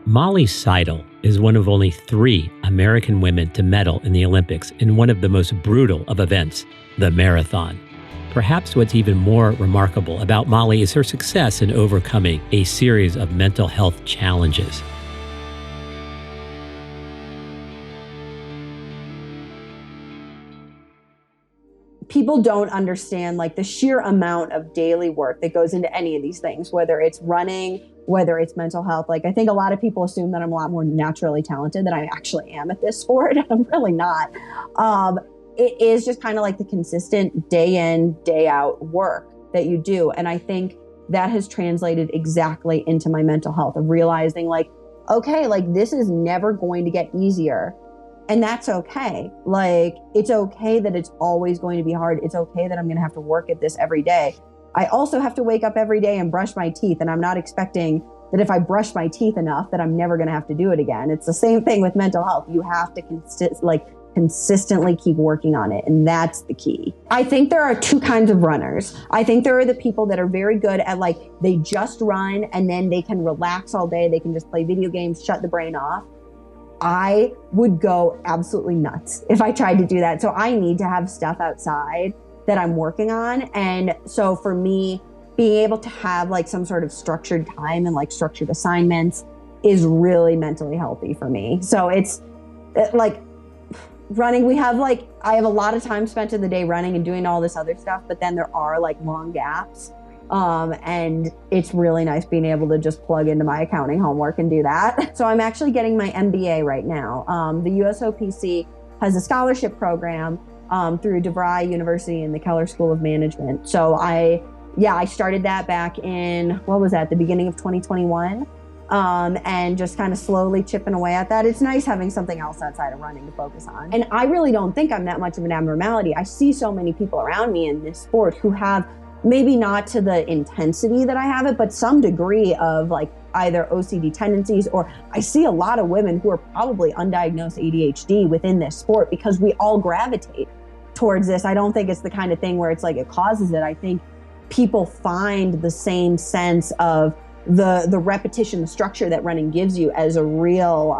Molly Seidel is one of only 3 American women to medal in the Olympics in one of the most brutal of events, the marathon. Perhaps what's even more remarkable about Molly is her success in overcoming a series of mental health challenges. People don't understand like the sheer amount of daily work that goes into any of these things, whether it's running, whether it's mental health. Like I think a lot of people assume that I'm a lot more naturally talented than I actually am at this sport. I'm really not. It is just kind of like the consistent day in, day out work that you do. And I think that has translated exactly into my mental health of realizing like, okay, like this is never going to get easier. And that's okay. Like, it's okay that it's always going to be hard. It's okay that I'm going to have to work at this every day. I also have to wake up every day and brush my teeth. And I'm not expecting that if I brush my teeth enough that I'm never going to have to do it again. It's the same thing with mental health. You have to consistently keep working on it. And that's the key. I think there are 2 kinds of runners. I think there are the people that are very good at like, they just run and then they can relax all day. They can just play video games, shut the brain off. I would go absolutely nuts if I tried to do that. So I need to have stuff outside that I'm working on. And so for me, being able to have like some sort of structured time and like structured assignments is really mentally healthy for me. So it's like running, I have a lot of time spent in the day running and doing all this other stuff, but then there are like long gaps. And it's really nice being able to just plug into my accounting homework and do that. So I'm actually getting my MBA right now. The USOPC has a scholarship program through DeVry University and the Keller School of Management. So I started that back in, the beginning of 2021. And just kind of slowly chipping away at that. It's nice having something else outside of running to focus on. And I really don't think I'm that much of an abnormality. I see so many people around me in this sport who have maybe not to the intensity that I have it, but some degree of like either OCD tendencies, or I see a lot of women who are probably undiagnosed ADHD within this sport because we all gravitate towards this. I don't think it's the kind of thing where it's like it causes it. I think people find the same sense of the repetition, the structure that running gives you as a real,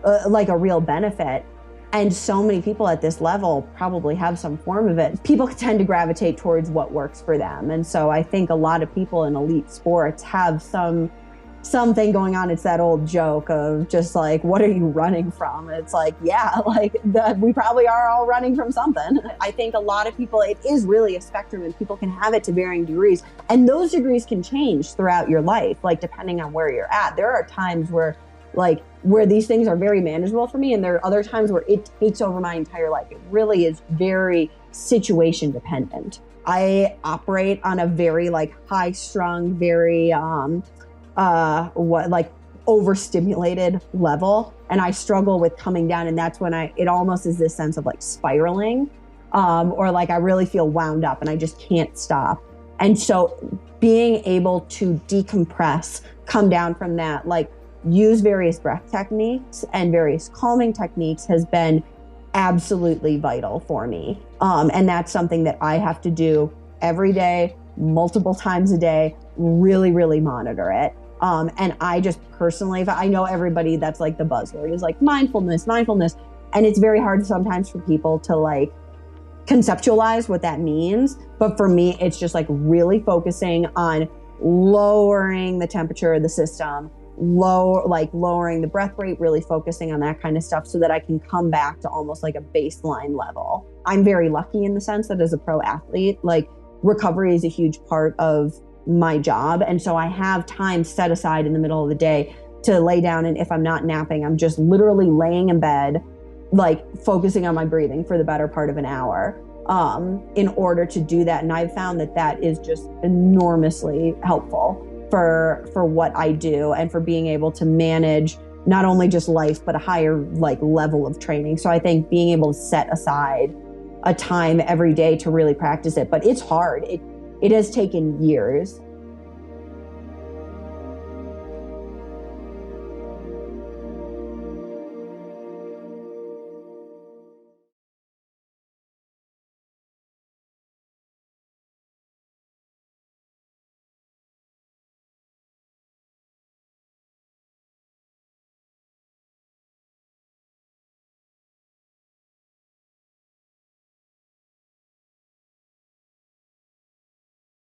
a real benefit. And so many people at this level probably have some form of it. People tend to gravitate towards what works for them. And so I think a lot of people in elite sports have something going on. It's that old joke of just like, what are you running from? It's like, yeah, we probably are all running from something. I think a lot of people, it is really a spectrum and people can have it to varying degrees. And those degrees can change throughout your life, like depending on where you're at. There are times where these things are very manageable for me. And there are other times where it takes over my entire life. It really is very situation dependent. I operate on a very high strung, very, overstimulated level. And I struggle with coming down. And that's when it almost is this sense of spiraling, or I really feel wound up and I just can't stop. And so being able to decompress, come down from that, use various breath techniques and various calming techniques has been absolutely vital for me. And that's something that I have to do every day, multiple times a day, really, really monitor it. And I just personally, I know everybody that's the buzzword is mindfulness. And it's very hard sometimes for people to conceptualize what that means. But for me, it's just really focusing on lowering the temperature of the system, lowering the breath rate, really focusing on that kind of stuff so that I can come back to almost a baseline level. I'm very lucky in the sense that as a pro athlete, recovery is a huge part of my job. And so I have time set aside in the middle of the day to lay down. And if I'm not napping, I'm just literally laying in bed, focusing on my breathing for the better part of an hour, in order to do that. And I've found that is just enormously helpful for what I do and for being able to manage not only just life, but a higher level of training. So I think being able to set aside a time every day to really practice it, but it's hard. It has taken years